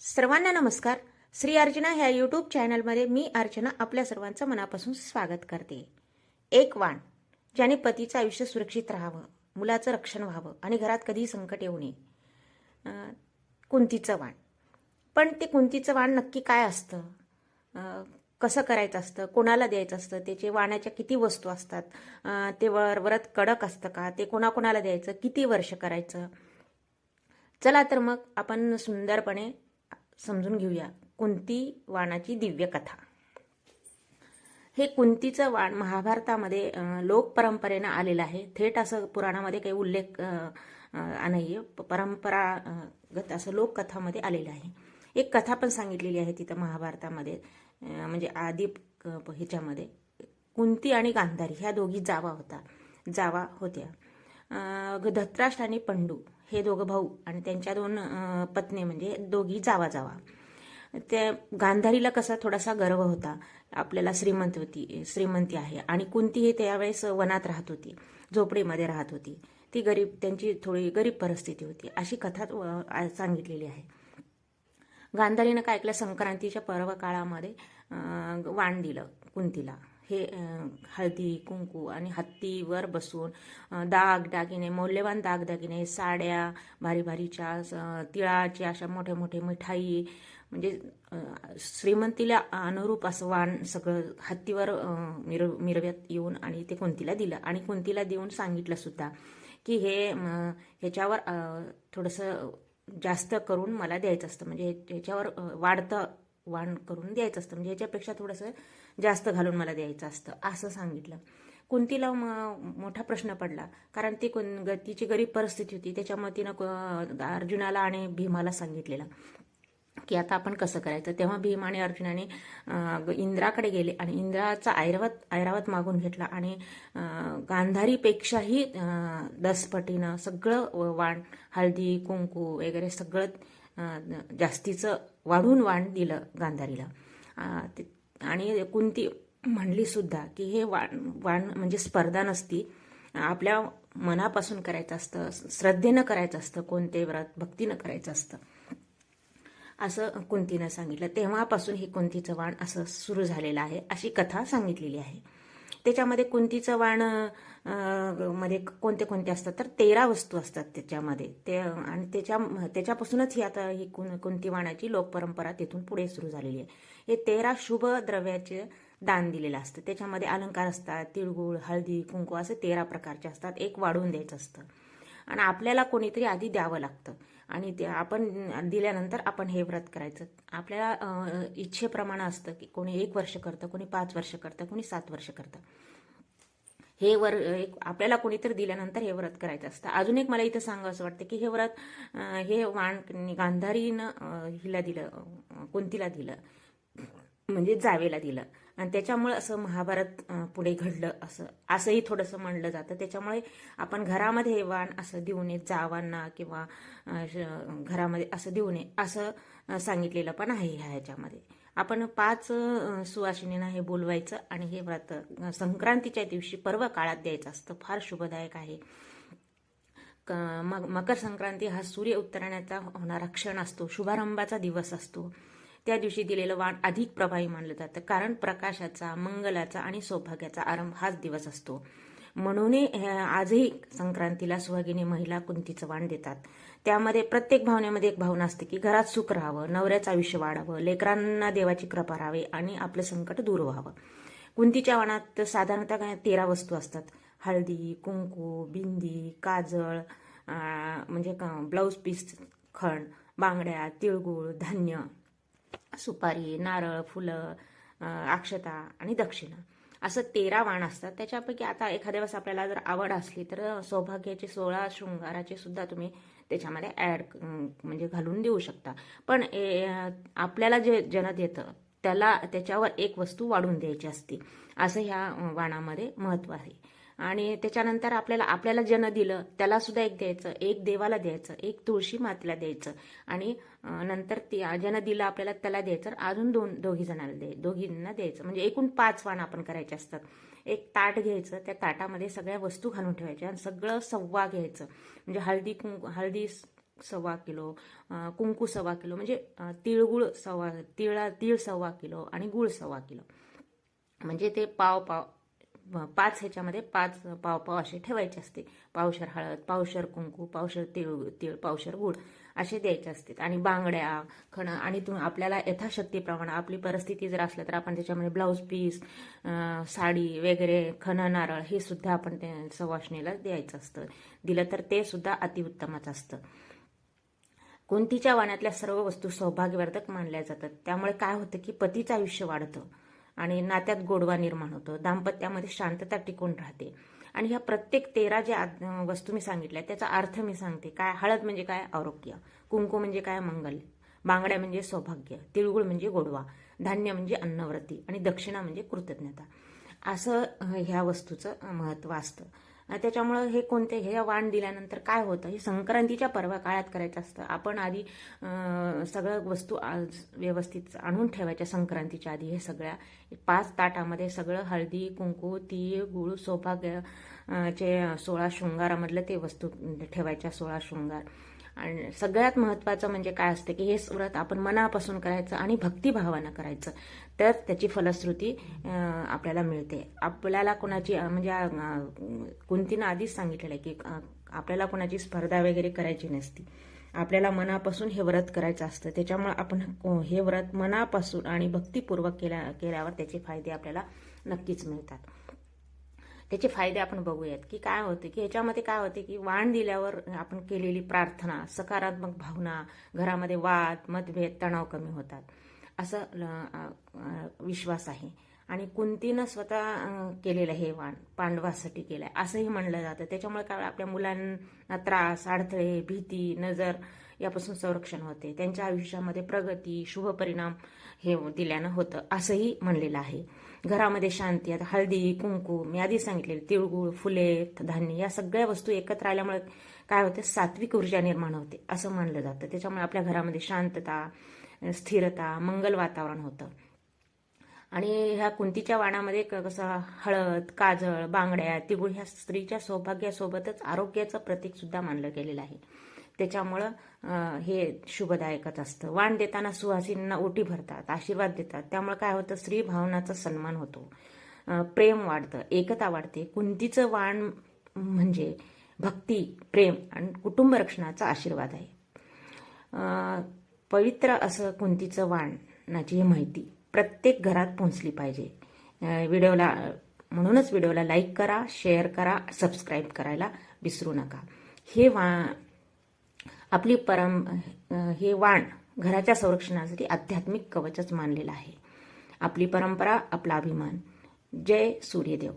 सर्वांना नमस्कार. श्री अर्चना ह्या यूट्यूब चॅनलमध्ये मी अर्चना आपल्या सर्वांचं मनापासून स्वागत करते. एक वाण ज्याने पतीचं आयुष्य सुरक्षित राहावं, मुलाचं रक्षण व्हावं आणि घरात कधीही संकट येऊ नये. कुंतीचं वाण. पण ते कुंतीचं वाण नक्की काय असतं, कसं करायचं असतं, कोणाला द्यायचं असतं, त्याचे वाण्याच्या किती वस्तू असतात, ते व्रत कडक असतं का, ते कोणाकोणाला द्यायचं, किती वर्ष करायचं. चला तर मग आपण सुंदरपणे समजून घेऊया कुंती वाणाची दिव्य कथा. हे कुंतीचं वाण महाभारतामध्ये लोकपरंपरेनं आलेलं आहे. थेट असं पुराणामध्ये काही उल्लेख नाहीये, परंपरागत असं लोककथामध्ये आलेलं आहे. एक कथा पण सांगितलेली आहे तिथं महाभारतामध्ये, म्हणजे आधी ह्याच्यामध्ये कुंती आणि गांधारी ह्या दोघी जावा होत्या. धृतराष्ट्र आणि पंडू हे दोघं भाऊ आणि त्यांच्या दोन पत्नी, म्हणजे दोघी जावा. त्या गांधारीला कसा थोडासा गर्व होता, आपल्याला श्रीमंती आहे, आणि कुंती हे त्यावेळेस वनात राहत होती, झोपडीमध्ये राहत होती. ती त्यांची थोडी गरीब परिस्थिती होती, अशी कथा सांगितलेली आहे. गांधारीनं काय ऐकलं, संक्रांतीच्या पर्व काळामध्ये वाण दिलं कुंतीला. हे हळदी कुंकू आणि हत्तीवर बसून दागिने, मौल्यवान दागिने, साड्या भारी भारीच्या, तिळाची अशा मोठे मोठे मिठाई, म्हणजे श्रीमंतीला अनुरूप असं वाण सगळं हत्तीवर मिरवत येऊन आणि ते कुंतीला दिलं. आणि कुंतीला देऊन सांगितलं सुद्धा की ह्याच्यावर थोडंसं जास्त करून मला द्यायचं असतं, म्हणजे ह्याच्यावर वाढतं वाण करून द्यायचं असतं, म्हणजे ह्याच्यापेक्षा थोडंसं जास्त घालून मला द्यायचं असतं, असं सांगितलं. कुंतीला मोठा प्रश्न पडला, कारण तिची गरीब परिस्थिती होती. त्याच्यामुळे तिनं अर्जुनाला आणि भीमाला सांगितलेलं की आता आपण कसं करायचं. तेव्हा भीम आणि अर्जुनाने इंद्राकडे गेले आणि इंद्राचा ऐरावत मागून घेतला आणि गांधारीपेक्षाही 10 पटीनं सगळं वाण, हळदी कुंकू वगैरे सगळं जास्तीचं वाढून वाण दिलं गांधारीला. आणि कुंती म्हणली सुद्धा की हे वाण म्हणजे स्पर्धा नसती, आपल्या मनापासून करायचं असतं, श्रद्धेनं करायचं असतं, कोणते व्रत भक्तीनं करायचं असतं, असं कुंतीनं सांगितलं. तेव्हापासून हे कुंतीचं वाण असं सुरू झालेलं आहे, अशी कथा सांगितलेली आहे. त्याच्यामध्ये कुंतीचं वाण मध्ये कोणते कोणते असतात, तर 13 वस्तू असतात त्याच्यामध्ये. ते आणि त्याच्यापासूनच ही आता ही कुंती वाणाची लोकपरंपरा तिथून पुढे सुरू झालेली आहे. हे 13 शुभ द्रव्याचे दान दिलेलं असतं. त्याच्यामध्ये अलंकार असतात, तिळगुळ, हळदी कुंकू असे 13 प्रकारचे असतात. एक वाढून द्यायचं असतं आणि आपल्याला कोणीतरी आधी द्यावं लागतं आणि ते आपण दिल्यानंतर आपण हे व्रत करायचं. आपल्याला इच्छेप्रमाणे असतं की कोणी 1 वर्ष करतं, कोणी 5 वर्ष करतं, कोणी 7 वर्ष करतं. हे आपल्याला कोणीतरी दिल्यानंतर हे व्रत करायचं असतं. अजून एक मला इथं सांगावं असं वाटतं की हे व्रत, हे वाण गांधारीनं हिला दिलं, कुंतीला दिलं, म्हणजे जावेला दिलं. आणि त्याच्यामुळे असं महाभारत पुढे घडलं असंही थोडंसं म्हणलं जातं. त्याच्यामुळे आपण घरामध्ये हे वाण असं देऊ नये जावांना, किंवा घरामध्ये असं देऊ नये असं सांगितलेलं पण आहे ह्याच्यामध्ये. आपण 5 सुवासिनींना हे बोलवायचं आणि हे व्रत संक्रांतीच्या दिवशी पर्व काळात द्यायचं असतं. फार शुभदायक आहे. मकर संक्रांती हा सूर्य उत्तरायणाचा होणारा क्षण असतो, शुभारंभाचा दिवस असतो. त्या दिवशी दिलेलं वाण अधिक प्रभावी मानलं जातं, कारण प्रकाशाचा, मंगलाचा आणि सौभाग्याचा आरंभ हाच दिवस असतो. म्हणून आजही संक्रांतीला सुहागिनी महिला कुंतीचं वाण देतात. त्यामध्ये प्रत्येक भावनेमध्ये एक भावना असते की घरात सुख राहावं, नवऱ्याचं आयुष्य वाढावं, लेकरांना देवाची कृपा राहावी आणि आपलं संकट दूर व्हावं. कुंतीच्या वाणात साधारणतः 13 वस्तू असतात. हळदी कुंकू, बिंदी, काजळ, म्हणजे ब्लाऊज पीस, खण, बांगड्या, तिळगुळ, धान्य, सुपारी, नारळ, फुलं, अक्षता आणि दक्षिणा, असं 13 वाण असतात. त्याच्यापैकी आता एखाद्या वेळेस आपल्याला जर आवड असली तर सौभाग्याचे 16 शृंगाराचे सुद्धा तुम्ही त्याच्यामध्ये म्हणजे घालून देऊ शकता. पण आपल्याला जे जन देतं त्याच्यावर एक वस्तू वाढून द्यायची असते, असं ह्या वाणामध्ये महत्त्व आहे. आणि त्याच्यानंतर आपल्याला जन दिलं त्याला सुद्धा एक द्यायचं, एक देवाला द्यायचं, एक तुळशी मातेला द्यायचं, आणि नंतर जन दिलं आपल्याला त्याला द्यायचं, अजून दोघींना द्यायचं, म्हणजे एकूण 5 वाण आपण करायचे असतात. एक ताट घ्यायचं, त्या ताटामध्ये सगळ्या वस्तू घालून ठेवायच्या आणि सगळं सव्वा घ्यायचं, म्हणजे हळदी सव्वा किलो, कुंकू सव्वा किलो, म्हणजे तीळ सव्वा किलो आणि गूळ सव्वा किलो, म्हणजे ते पाव 5 ह्याच्यामध्ये 5 पाव असे ठेवायचे असते. पावशर हळद, पावशर कुंकू, पावशर तीळ, पावशर गूळ असे द्यायचे असतात. आणि बांगड्या, खण, आणि आपल्याला यथाशक्तीप्रमाणे आपली परिस्थिती जर असलं तर आपण त्याच्यामध्ये ब्लाऊज पीस, साडी वगैरे, खण, नारळ हे सुद्धा आपण ते सवाष्णीला द्यायचं असतं. दिलं तर ते सुद्धा अतिउत्तमच असतं. कुंतीच्या वाणातल्या सर्व वस्तू सौभाग्यवर्धक मानल्या जातात. त्यामुळे काय होतं की पतीचं आयुष्य वाढतं आणि नात्यात गोडवा निर्माण होतो, दाम्पत्यामध्ये शांतता टिकून राहते. आणि ह्या प्रत्येक 13 ज्या वस्तू मी सांगितल्या त्याचा अर्थ मी सांगते. काय? हळद म्हणजे काय? आरोग्य. कुंकू म्हणजे काय? मंगल. बांगड्या म्हणजे सौभाग्य. तिळगुळ म्हणजे गोडवा. धान्य म्हणजे अन्नवृत्ती. आणि दक्षिणा म्हणजे कृतज्ञता. असं ह्या वस्तूचं महत्त्व असतं. त्याच्यामुळं हे वाण दिल्यानंतर काय होतं, हे संक्रांतीच्या पर्व काळात करायचं असतं. आपण आधी सगळ्या वस्तू व्यवस्थित आणून ठेवायच्या संक्रांतीच्या आधी. हे सगळ्या 5 ताटामध्ये सगळं हळदी, कुंकू, तीळ, गूळ, सौभाग्य चे 16 शृंगारामधलं ते वस्तू ठेवायच्या, 16 शृंगार. आणि सगळ्यात महत्त्वाचं म्हणजे काय असतं की हे व्रत आपण मनापासून करायचं आणि भक्तिभावानं करायचं, तर त्याची फलश्रुती आपल्याला मिळते. आपल्याला कोणाची म्हणजे कुंतीनं आधीच सांगितलेलं आहे की आपल्याला कोणाची स्पर्धा वगैरे करायची नसती. आपल्याला मनापासून हे व्रत करायचं असतं. त्याच्यामुळे आपण हे व्रत मनापासून आणि भक्तिपूर्वक केल्यावर त्याचे फायदे आपल्याला नक्कीच मिळतात. त्याचे फायदे आपण बघूयात की काय होते की ह्याच्यामध्ये काय होते की वाण दिल्यावर आपण केलेली प्रार्थना, सकारात्मक भावना, घरामध्ये वाद, मतभेद, तणाव कमी होतात असं विश्वास आहे. आणि कुंतीनं स्वतः केलेलं हे वाण पांडवासाठी केलंय असंही म्हणलं जातं. त्याच्यामुळे काय आपल्या मुलांना त्रास, अडथळे, भीती, नजर यापासून संरक्षण होते. त्यांच्या आयुष्यामध्ये प्रगती, शुभ परिणाम हे दिल्यानं होतं असंही म्हणलेलं आहे. घरामध्ये शांती. आता हळदी, कुंकू मी आधी सांगितलेले, तिळगुळ, फुले, धान्य या सगळ्या वस्तू एकत्र आल्यामुळे काय होते, सात्विक ऊर्जा निर्माण होते असं मानलं जातं. त्याच्यामुळे आपल्या घरामध्ये शांतता, स्थिरता, मंगल वातावरण होतं. आणि ह्या कुंतीच्या वाणामध्ये कसं हळद, काजळ, बांगड्या, तिळगुळ ह्या स्त्रीच्या सौभाग्यासोबतच आरोग्याचं प्रतीक सुद्धा मानलं गेलेलं आहे. त्याच्यामुळं हे शुभदायकच असतं. वाण देताना सुवासिनींना ओटी भरतात, आशीर्वाद देतात. त्यामुळे काय होतं, स्त्री भावनाचा सन्मान होतो, प्रेम वाढतं, एकता वाढते. कुंतीचं वाण म्हणजे भक्ती, प्रेम आणि कुटुंब रक्षणाचा आशीर्वाद आहे. पवित्र असं कुंतीचं वाणाची माहिती प्रत्येक घरात पोहोचली पाहिजे. म्हणूनच व्हिडिओला लाईक करा, शेअर करा, सबस्क्राईब करायला विसरू नका. हे वाण घराच्या संरक्षणासाठी आध्यात्मिक कवचच मानलेलं आहे. आपली परंपरा, आपला अभिमान. जय सूर्यदेव.